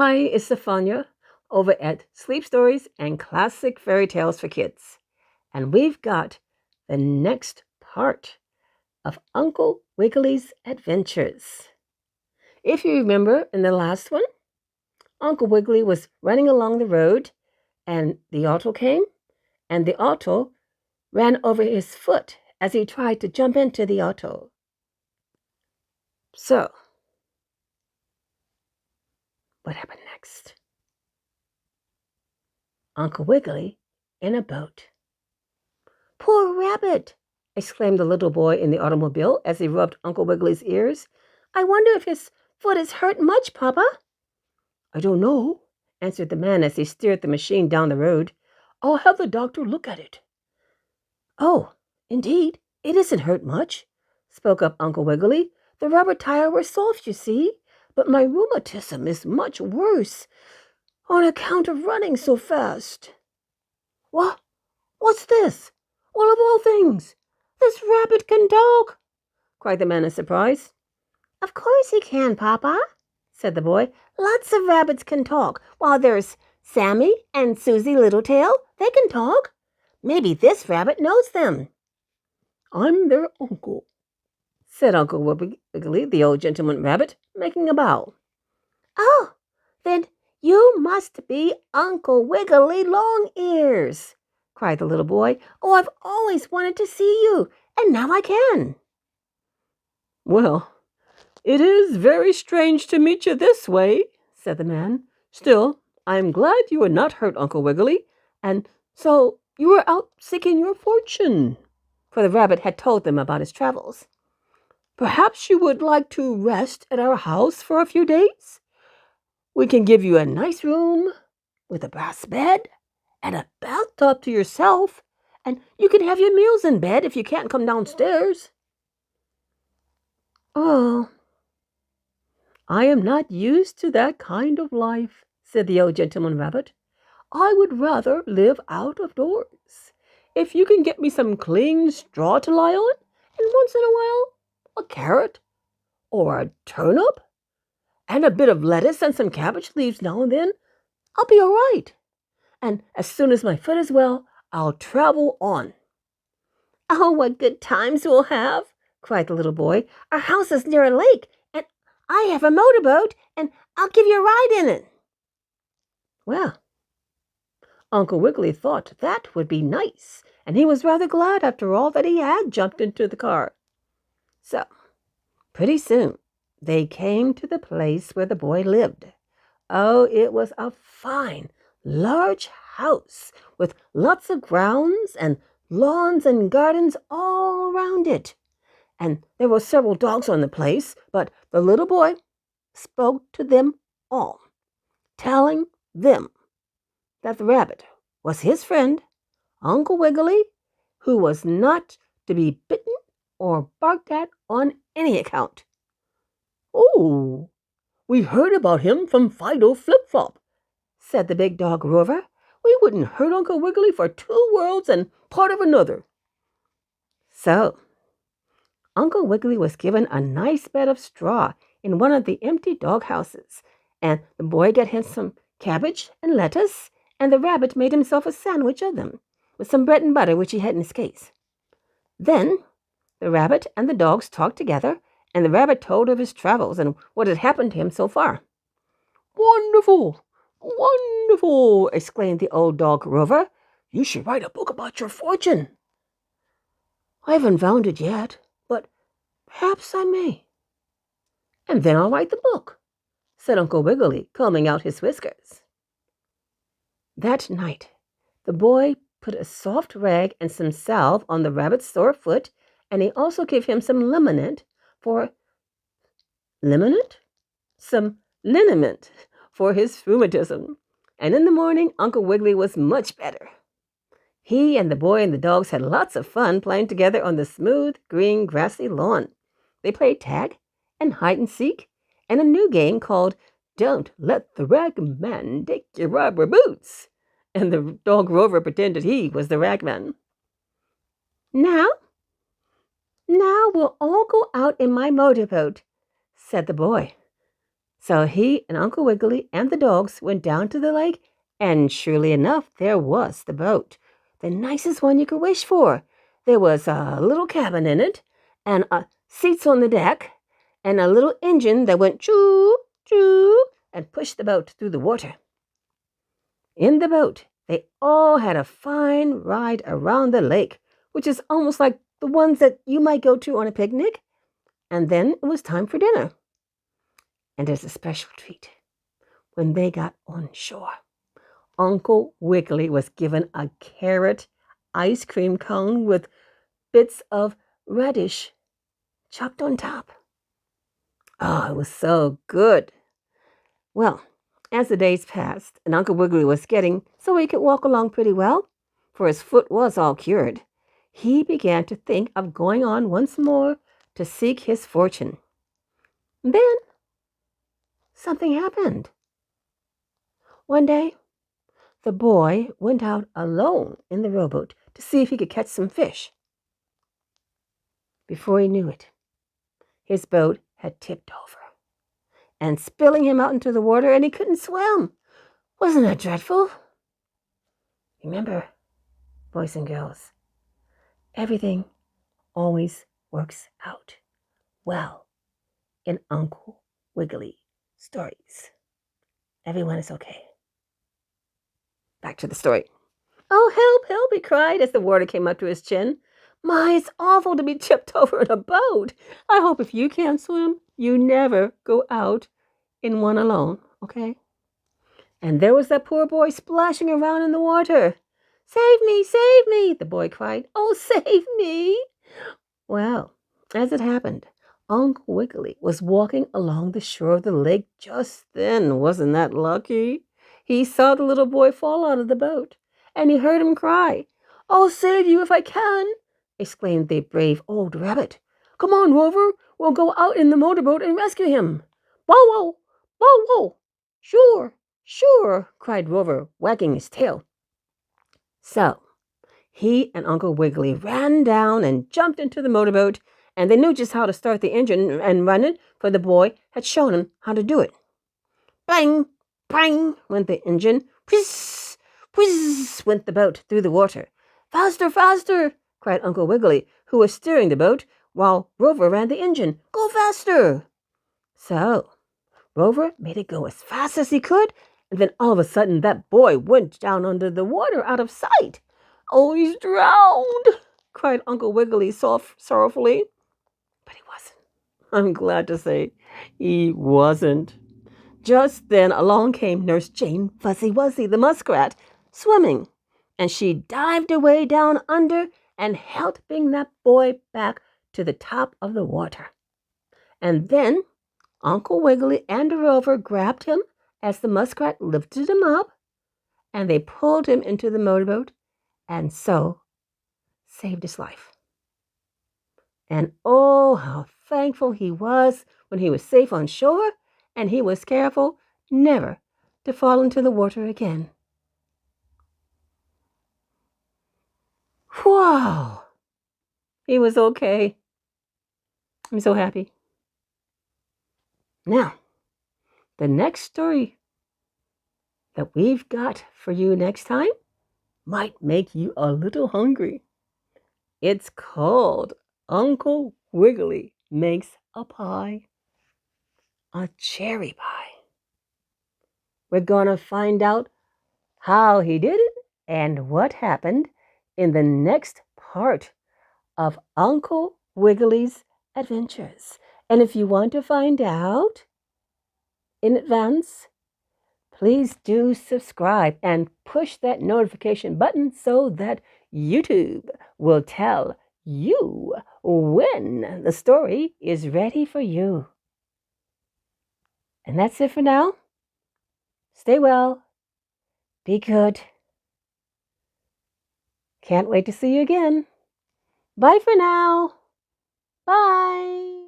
Hi, it's Stefania over at Sleep Stories and Classic Fairy Tales for Kids. And we've got the next part of Uncle Wiggily's adventures. If you remember in the last one, Uncle Wiggily was running along the road and the auto came, and the auto ran over his foot as he tried to jump into the auto. So, what happened next? Uncle Wiggily in a boat. "Poor rabbit!" exclaimed the little boy in the automobile as he rubbed Uncle Wiggily's ears. "I wonder if his foot is hurt much, Papa?" "I don't know," answered the man as he steered the machine down the road. "I'll have the doctor look at it." "Oh, indeed, it isn't hurt much," spoke up Uncle Wiggily. "The rubber tire was soft, you see, but my rheumatism is much worse on account of running so fast." "What? What's this? Well, of all things, this rabbit can talk!" cried the man in surprise. "Of course he can, Papa," said the boy. "Lots of rabbits can talk. While there's Sammy and Susie Littletail, they can talk. Maybe this rabbit knows them." "I'm their uncle," said Uncle Wiggily, the old gentleman rabbit, making a bow. "Oh, then you must be Uncle Wiggily Longears!" cried the little boy. "Oh, I've always wanted to see you, and now I can." "Well, it is very strange to meet you this way," said the man. "Still, I am glad you are not hurt, Uncle Wiggily, and so you are out seeking your fortune," for the rabbit had told them about his travels. "Perhaps you would like to rest at our house for a few days? We can give you a nice room with a brass bed and a bathtub to yourself, and you can have your meals in bed if you can't come downstairs." "Oh, I am not used to that kind of life," said the old gentleman rabbit. "I would rather live out of doors. If you can get me some clean straw to lie on, and once in a while a carrot or a turnip, and a bit of lettuce and some cabbage leaves now and then, I'll be all right. And as soon as my foot is well, I'll travel on." "Oh, what good times we'll have!" cried the little boy. "Our house is near a lake, and I have a motorboat, and I'll give you a ride in it." Well, Uncle Wiggily thought that would be nice, and he was rather glad after all that he had jumped into the car. So, pretty soon, they came to the place where the boy lived. Oh, it was a fine, large house with lots of grounds and lawns and gardens all round it. And there were several dogs on the place, but the little boy spoke to them all, telling them that the rabbit was his friend, Uncle Wiggily, who was not to be bitten or barked at on any account. "Oh, we heard about him from Fido Flip Flop," said the big dog Rover. "We wouldn't hurt Uncle Wiggily for 2 worlds and part of another." So, Uncle Wiggily was given a nice bed of straw in one of the empty dog houses, and the boy got him some cabbage and lettuce, and the rabbit made himself a sandwich of them, with some bread and butter which he had in his case. Then the rabbit and the dogs talked together, and the rabbit told of his travels and what had happened to him so far. "Wonderful! Wonderful!" exclaimed the old dog Rover. "You should write a book about your fortune." "I haven't found it yet, but perhaps I may." "And then I'll write the book," said Uncle Wiggily, combing out his whiskers. That night, the boy put a soft rag and some salve on the rabbit's sore foot, and he also gave him some liniment for his rheumatism. And in the morning, Uncle Wiggily was much better. He and the boy and the dogs had lots of fun playing together on the smooth, green, grassy lawn. They played tag and hide and seek, and a new game called "Don't Let the Ragman Take Your Rubber Boots." And the dog Rover pretended he was the ragman. Now we'll all go out in my motorboat," said the boy. So he and Uncle Wiggily and the dogs went down to the lake, and surely enough, there was the boat, the nicest one you could wish for. There was a little cabin in it, and seats on the deck, and a little engine that went choo, choo, and pushed the boat through the water. In the boat, they all had a fine ride around the lake, which is almost like the ones that you might go to on a picnic. And then it was time for dinner. And there's a special treat. When they got on shore, Uncle Wiggily was given a carrot ice cream cone with bits of radish chopped on top. Oh, it was so good. Well, as the days passed and Uncle Wiggily was getting so he could walk along pretty well, for his foot was all cured, he began to think of going on once more to seek his fortune. Then something happened. One day, the boy went out alone in the rowboat to see if he could catch some fish. Before he knew it, his boat had tipped over and spilling him out into the water, and he couldn't swim. Wasn't that dreadful? Remember, boys and girls, everything always works out well in Uncle Wiggily stories. Everyone is okay. Back to the story. Oh, help, help, he cried as the water came up to his chin. My, it's awful to be tipped over in a boat. I hope if you can't swim, you never go out in one alone, okay? And there was that poor boy splashing around in the water. Save me, the boy cried. Oh, save me. Well, as it happened, Uncle Wiggily was walking along the shore of the lake just then. Wasn't that lucky? He saw the little boy fall out of the boat, and he heard him cry. I'll save you if I can, exclaimed the brave old rabbit. Come on, Rover, we'll go out in the motorboat and rescue him. Bow wow, bow wow. Sure, sure, cried Rover, wagging his tail. So he and Uncle Wiggily ran down and jumped into the motorboat, and they knew just how to start the engine and run it, for the boy had shown them how to do it. Bang, bang went the engine. Whiz, whiz went the boat through the water. Faster, faster, cried Uncle Wiggily, who was steering the boat, while Rover ran the engine. Go faster. So Rover made it go as fast as he could, and then all of a sudden that boy went down under the water out of sight. Oh, he's drowned, cried Uncle Wiggily sorrowfully. But he wasn't. I'm glad to say he wasn't. Just then along came Nurse Jane Fuzzy Wuzzy the muskrat, swimming, and she dived away down under and helped bring that boy back to the top of the water. And then Uncle Wiggily and Rover grabbed him as the muskrat lifted him up, and they pulled him into the motorboat, and so saved his life. And oh, how thankful he was when he was safe on shore, and he was careful never to fall into the water again. Wow! He was okay. I'm so happy. Now, the next story that we've got for you next time might make you a little hungry. It's called Uncle Wiggily Makes a Pie, a cherry pie. We're going to find out how he did it and what happened in the next part of Uncle Wiggily's adventures. And if you want to find out in advance, please do subscribe and push that notification button so that YouTube will tell you when the story is ready for you. And that's it for now. Stay well. Be good. Can't wait to see you again. Bye for now. Bye.